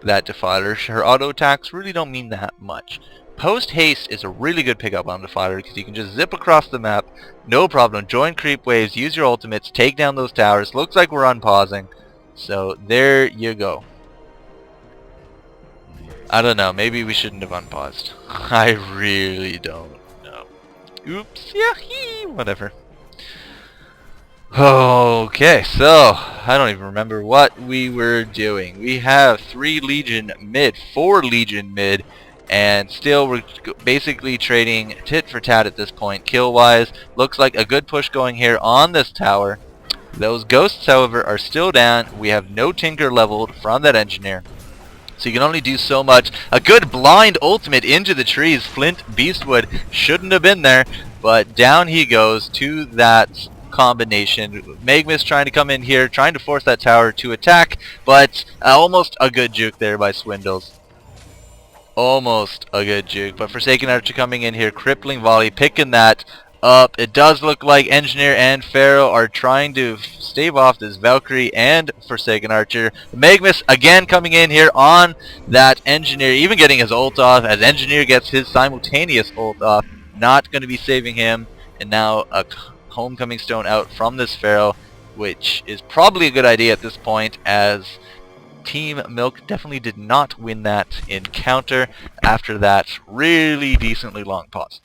that Defiler. Her auto attacks really don't mean that much. Post haste is a really good pickup on Defiler because you can just zip across the map, no problem, join creep waves, use your ultimates, take down those towers. Looks like we're unpausing, so there you go. I don't know, maybe we shouldn't have unpaused. I really don't know. Oops, yeah, whatever. Okay, so I don't even remember what we were doing. We have 3 Legion mid, 4 Legion mid, and still we're basically trading tit for tat at this point. Kill wise, looks like a good push going here on this tower. Those ghosts, however, are still down. We have no tinker leveled from that engineer, so you can only do so much. A good blind ultimate into the trees. Flint Beastwood shouldn't have been there, but down he goes to that combination. Magmus trying to come in here, trying to force that tower to attack, but almost a good juke there by Swindles. Almost a good juke, but Forsaken Archer coming in here, crippling volley, picking that up. It does look like Engineer and Pharaoh are trying to stave off this Valkyrie and Forsaken Archer. Magmus again coming in here on that Engineer, even getting his ult off as Engineer gets his simultaneous ult off. Not going to be saving him, and now a Homecoming Stone out from this Pharaoh, which is probably a good idea at this point, as Team Milk definitely did not win that encounter after that really decently long pause.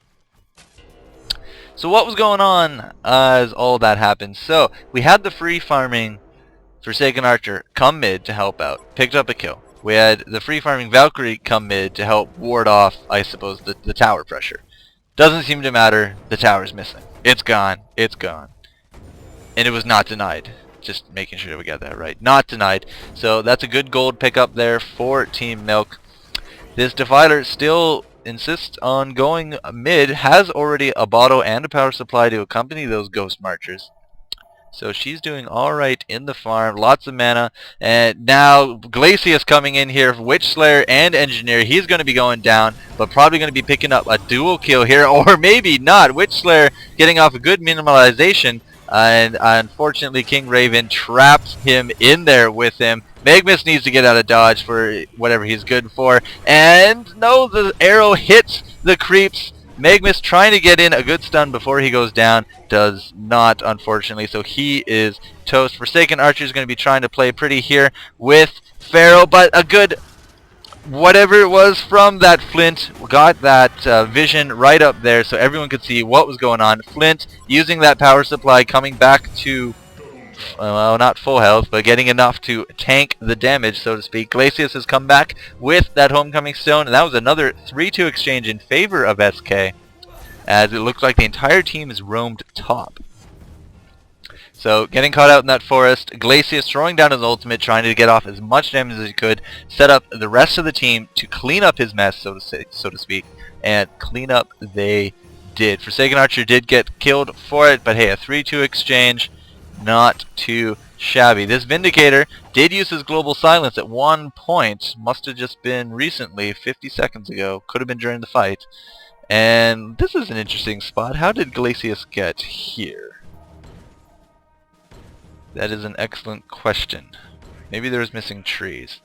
So what was going on as all that happened? So we had the free farming Forsaken Archer come mid to help out, picked up a kill. We had the free farming Valkyrie come mid to help ward off, I suppose, the tower pressure. Doesn't seem to matter, the tower's missing. It's gone, it's gone. And it was not denied. Just making sure we got that right. Not denied. So that's a good gold pickup there for Team Milk. This Defiler still insists on going mid, has already a bottle and a power supply to accompany those Ghost Marchers. So she's doing alright in the farm, lots of mana. And now Glacius coming in here, Witch Slayer and Engineer. He's going to be going down, but probably going to be picking up a dual kill here, or maybe not. Witch Slayer getting off a good minimalization, and unfortunately King Raven trapped him in there with him. Magmus needs to get out of dodge for whatever he's good for. And no, the arrow hits the creeps. Magmus trying to get in a good stun before he goes down. Does not, unfortunately, so he is toast. Forsaken Archer is going to be trying to play pretty here with Pharaoh, but a good whatever it was from that Flint got that vision right up there so everyone could see what was going on. Flint using that power supply, coming back to well, not full health, but getting enough to tank the damage, so to speak. Glacius has come back with that Homecoming Stone, and that was another 3-2 exchange in favor of SK, as it looks like the entire team is roamed top. So, getting caught out in that forest, Glacius throwing down his ultimate, trying to get off as much damage as he could, set up the rest of the team to clean up his mess, so to speak, and clean up they did. Forsaken Archer did get killed for it, but hey, a 3-2 exchange, not too shabby. This Vindicator did use his global silence at one point. Must have just been recently, 50 seconds ago. Could have been during the fight. And this is an interesting spot. How did Glacius get here? That is an excellent question. Maybe there was missing trees.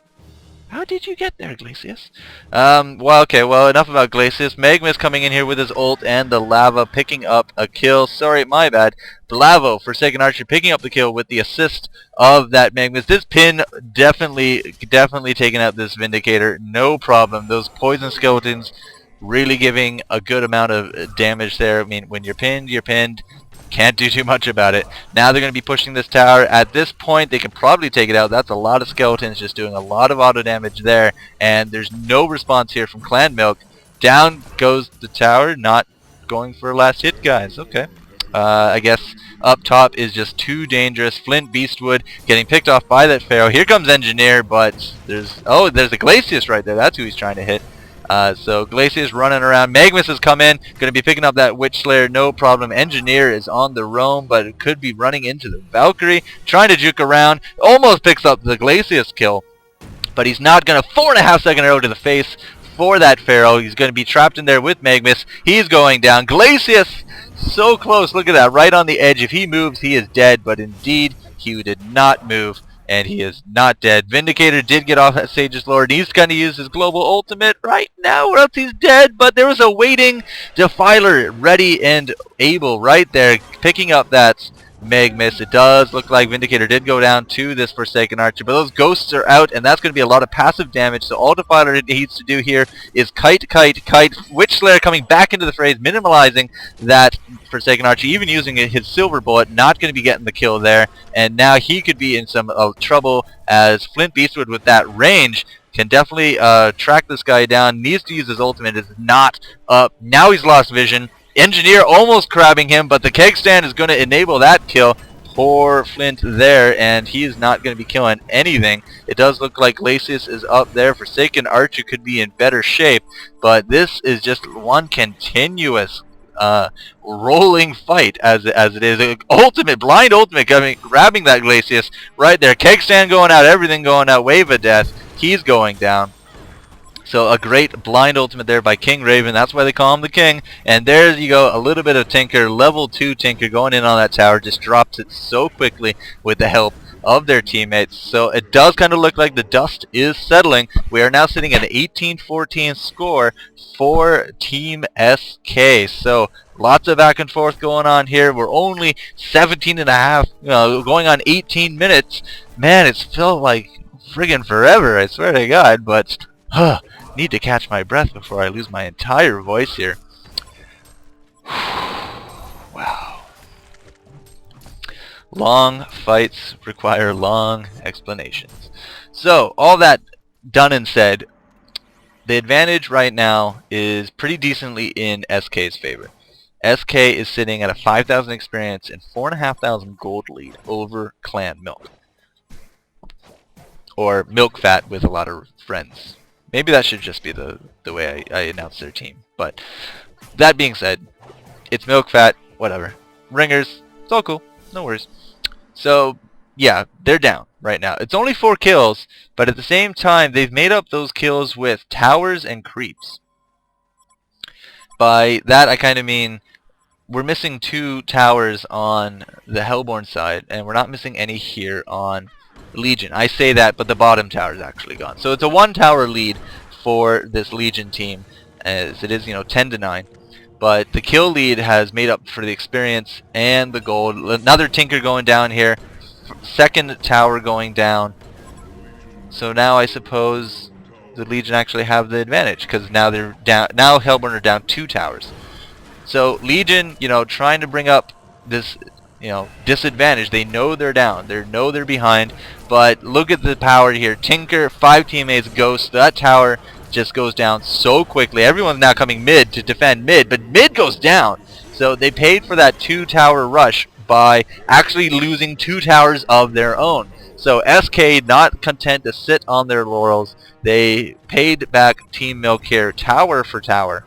How did you get there, Glacius? Well, okay, well, enough about Glacius. Magmus coming in here with his ult and the lava picking up a kill. Sorry, my bad. Blavo, Forsaken Archer, picking up the kill with the assist of that Magmus. This pin definitely taking out this Vindicator. No problem. Those poison skeletons really giving a good amount of damage there. I mean, when you're pinned, you're pinned. Can't do too much about it. Now they're going to be pushing this tower. At this point, they can probably take it out. That's a lot of skeletons just doing a lot of auto damage there. And there's no response here from Clan Milk. Down goes the tower. Not going for a last hit, guys. Okay. I guess up top is just too dangerous. Flint Beastwood getting picked off by that Pharaoh. Here comes Engineer, but there's a Glacius right there. That's who he's trying to hit. So Glacius running around. Magmus has come in, going to be picking up that Witch Slayer, no problem. Engineer is on the roam, but it could be running into the Valkyrie, trying to juke around. Almost picks up the Glacius kill, but he's not going to. 4.5 second arrow to the face for that Pharaoh. He's going to be trapped in there with Magmus. He's going down. Glacius, so close. Look at that, right on the edge. If he moves, he is dead, but indeed, he did not move. and he is not dead. Vindicator did get off that Sage's Lore, and he's going to use his global ultimate right now, or else he's dead. But there was a waiting Defiler ready and able right there, picking up that Meg miss. It does look like Vindicator did go down to this Forsaken Archer, but those ghosts are out, and that's going to be a lot of passive damage. So all Defiler needs to do here is kite. Witch Slayer coming back into the phrase, minimalizing that Forsaken Archer, even using his Silver Bullet, not going to be getting the kill there. And now he could be in some trouble, as Flint Beastwood with that range can definitely track this guy down. Needs to use his ultimate. Is not up. Now he's lost vision. Engineer almost grabbing him, but the keg stand is going to enable that kill. Poor Flint there, and he is not going to be killing anything. It does look like Glacius is up there. Forsaken Archer could be in better shape, but this is just one continuous rolling fight as it is. Blind ultimate coming, grabbing that Glacius right there. Keg stand going out, everything going out. Wave of death. He's going down. So a great blind ultimate there by King Raven. That's why they call him the King. And there you go, a little bit of Tinker. Level 2 Tinker going in on that tower. Just drops it so quickly with the help of their teammates. So it does kind of look like the dust is settling. We are now sitting at an 18-14 score for Team SK. So lots of back and forth going on here. We're only 17 and a half, going on 18 minutes. Man, it's felt like friggin' forever, I swear to God. But need to catch my breath before I lose my entire voice here. Wow. Long fights require long explanations. So, all that done and said, the advantage right now is pretty decently in SK's favor. SK is sitting at a 5,000 experience and 4,500 gold lead over Clan Milk. Or Milk Fat with a lot of friends. Maybe that should just be the way I announce their team. But that being said, it's Milk Fat, whatever. Ringers, it's all cool, no worries. So yeah, they're down right now. It's only 4 kills, but at the same time, they've made up those kills with towers and creeps. By that, I kind of mean we're missing 2 towers on the Hellborn side, and we're not missing any here on Legion. I say that, but the bottom tower is actually gone. So it's a 1 tower lead for this Legion team, as it is, 10-9. But the kill lead has made up for the experience and the gold. Another Tinker going down here. Second tower going down. So now I suppose the Legion actually have the advantage, because now they're down. Now Hellborn are down 2 towers. So Legion, trying to bring up this disadvantage. They know they're down. They know they're behind. But look at the power here. Tinker, 5 teammates, Ghost. That tower just goes down so quickly. Everyone's now coming mid to defend mid, but mid goes down. So they paid for that 2 tower rush by actually losing 2 towers of their own. So SK, not content to sit on their laurels, they paid back Team Milk here tower for tower.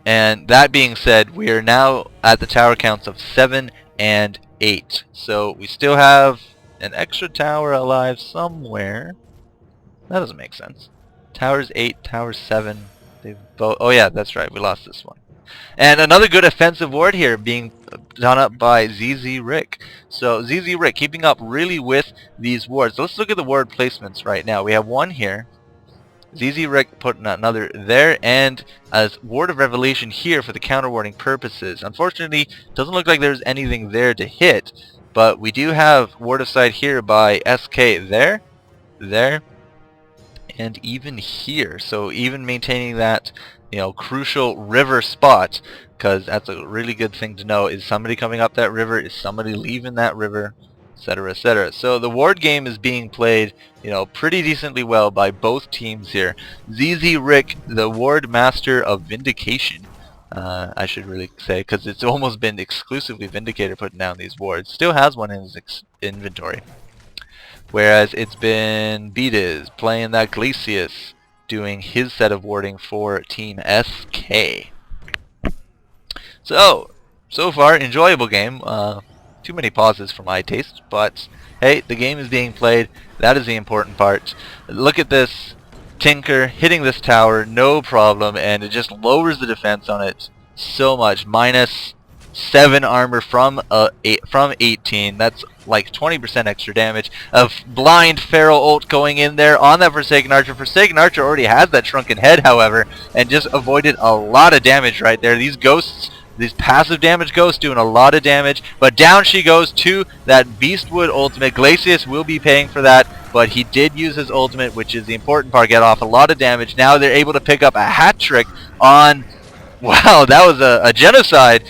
And that being said, we are now at the tower counts of 7 and 8. So we still have an extra tower alive somewhere. That doesn't make sense. Tower's 8, tower's 7. They've both. Oh yeah, that's right. We lost this one. And another good offensive ward here being done up by ZZ Rick. So ZZ Rick keeping up really with these wards. So let's look at the ward placements right now. We have one here. ZZ Rick putting another there, and as Ward of Revelation here for the counter warding purposes. Unfortunately, doesn't look like there's anything there to hit, but we do have Ward of Sight here by SK there, and even here. So even maintaining that, crucial river spot, because that's a really good thing to know. Is somebody coming up that river? Is somebody leaving that river? Etc., etc. So the ward game is being played, pretty decently well by both teams here. ZZ Rick, the ward master of Vindication, I should really say, because it's almost been exclusively Vindicator putting down these wards. Still has one in his inventory. Whereas it's been Beatiz playing that Glacius, doing his set of warding for Team SK. So far, enjoyable game. Too many pauses for my taste, but hey, the game is being played. That is the important part. Look at this Tinker hitting this tower, no problem, and it just lowers the defense on it so much. -7 armor from 18. That's like 20% extra damage. A blind Feral ult going in there on that Forsaken Archer. Forsaken Archer already has that Shrunken Head, however, and just avoided a lot of damage right there. These ghosts, these passive damage ghosts doing a lot of damage, but down she goes to that Beastwood ultimate. Glacius will be paying for that, but he did use his ultimate, which is the important part, get off a lot of damage. Now they're able to pick up a hat trick on... Wow, that was a genocide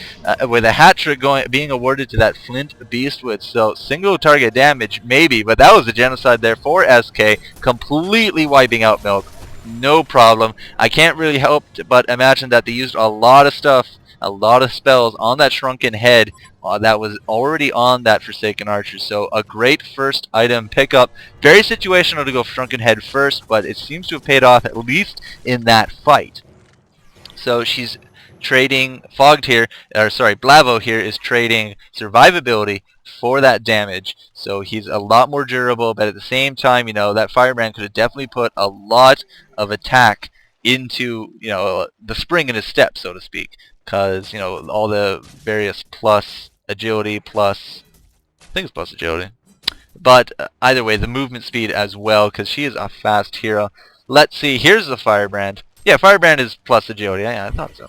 with a hat trick being awarded to that Flint Beastwood. So single target damage maybe, but that was a genocide there for SK, completely wiping out Milk. No problem. I can't really help but imagine that they used a lot of stuff, a lot of spells on that Shrunken Head that was already on that Forsaken Archer. So a great first item pickup. Very situational to go Shrunken Head first, but it seems to have paid off at least in that fight. So she's trading Fogged here, or sorry, Blavo here is trading survivability for that damage. So he's a lot more durable, but at the same time, you know, that Firebrand could have definitely put a lot of attack into, you know, the spring in his step, so to speak. Because, you know, all the various plus agility, plus, I think it's plus agility. But either way, the movement speed as well, because she is a fast hero. Let's see, here's the Firebrand. Yeah, Firebrand is plus agility. Yeah, I thought so.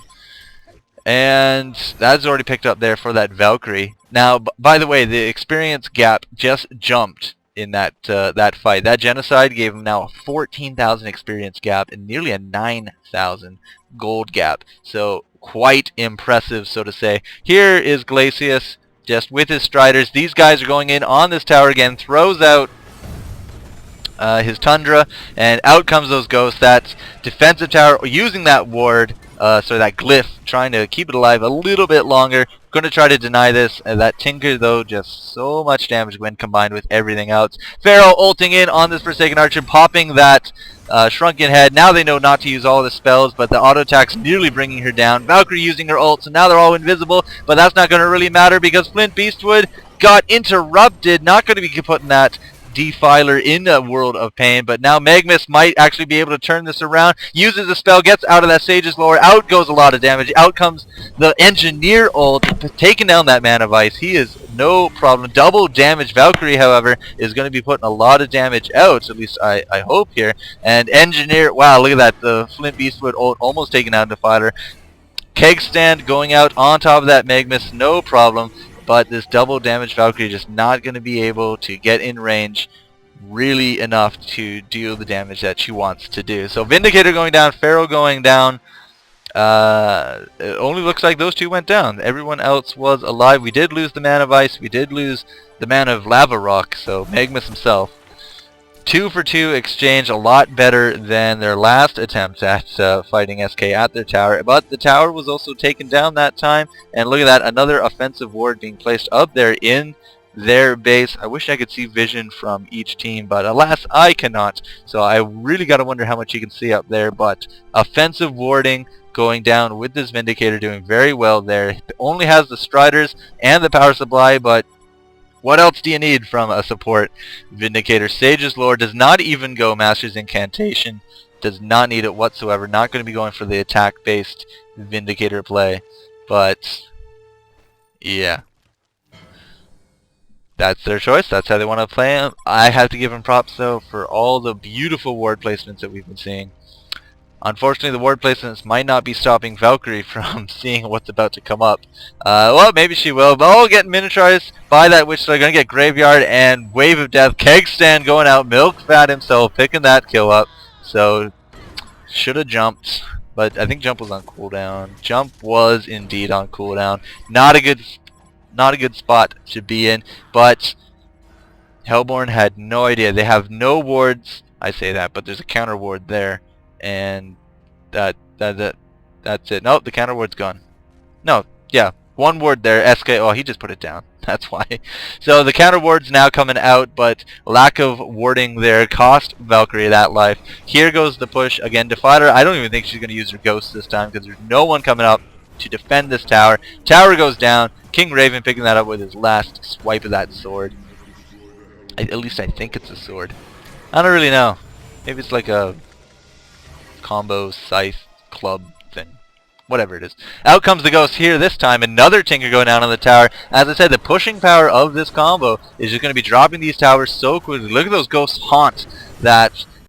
And that's already picked up there for that Valkyrie. Now, by the way, the experience gap just jumped in that that fight. That Genocide gave him now a 14,000 experience gap and nearly a 9,000 gold gap. So quite impressive, so to say. Here is Glacius just with his Striders. These guys are going in on this tower again. Throws out his Tundra, and out comes those ghosts. That defensive tower using that ward, so that glyph, trying to keep it alive a little bit longer. Going to try to deny this. That Tinker, though, just so much damage when combined with everything else. Pharaoh ulting in on this Forsaken Archer, popping that Shrunken Head. Now they know not to use all the spells, but the auto attack's nearly bringing her down. Valkyrie using her ult, so now they're all invisible, but that's not going to really matter because Flint Beastwood got interrupted. Not going to be putting that Defiler in a world of pain, but now Magmus might actually be able to turn this around. Uses the spell, gets out of that Sage's Lore, out goes a lot of damage. Out comes the Engineer ult, taking down that Man of Ice. He is no problem. Double damage. Valkyrie, however, is going to be putting a lot of damage out, at least I hope here. And Engineer, wow, look at that. The Flint Beastwood ult almost taking out Defiler. Keg Stand going out on top of that Magmus, no problem. But this double damage Valkyrie just not going to be able to get in range really enough to deal the damage that she wants to do. So Vindicator going down, Pharaoh going down. It only looks like those two went down. Everyone else was alive. We did lose the Man of Ice. We did lose the Man of Lava Rock, so Magmus himself. 2 for 2 exchange, a lot better than their last attempt at fighting SK at their tower. But the tower was also taken down that time. And look at that, another offensive ward being placed up there in their base. I wish I could see vision from each team, but alas, I cannot. So I really got to wonder how much you can see up there. But offensive warding going down with this Vindicator, doing very well there. It only has the Striders and the power supply, but what else do you need from a support Vindicator? Sage's Lore does not even go Master's Incantation. Does not need it whatsoever. Not going to be going for the attack-based Vindicator play. But, yeah. That's their choice. That's how they want to play him. I have to give him props, though, for all the beautiful ward placements that we've been seeing. Unfortunately, the ward placements might not be stopping Valkyrie from seeing what's about to come up. Well, maybe she will, but all getting miniaturized by that Witch, so they're going to get Graveyard and Wave of Death. Keg Stand going out, Milkfat himself picking that kill up. So, should have jumped, but I think Jump was on cooldown. Jump was indeed on cooldown. Not a good spot to be in, but Hellborn had no idea. They have no wards. I say that, but there's a counter ward there. And that's it. Nope, the counter ward's gone. No, yeah, one ward there. SK. Oh, he just put it down. That's why. So the counter ward's now coming out, but lack of warding there cost Valkyrie that life. Here goes the push again. Defiler. I don't even think she's going to use her ghost this time because there's no one coming up to defend this tower. Tower goes down. King Raven picking that up with his last swipe of that sword. At least I think it's a sword. I don't really know. Maybe it's like a combo scythe club thing. whatever it is. Out comes the ghost here this time. Another tinker going down on the tower. As I said, the pushing power of this combo is just going to be dropping these towers so quickly. Look at those ghosts haunt that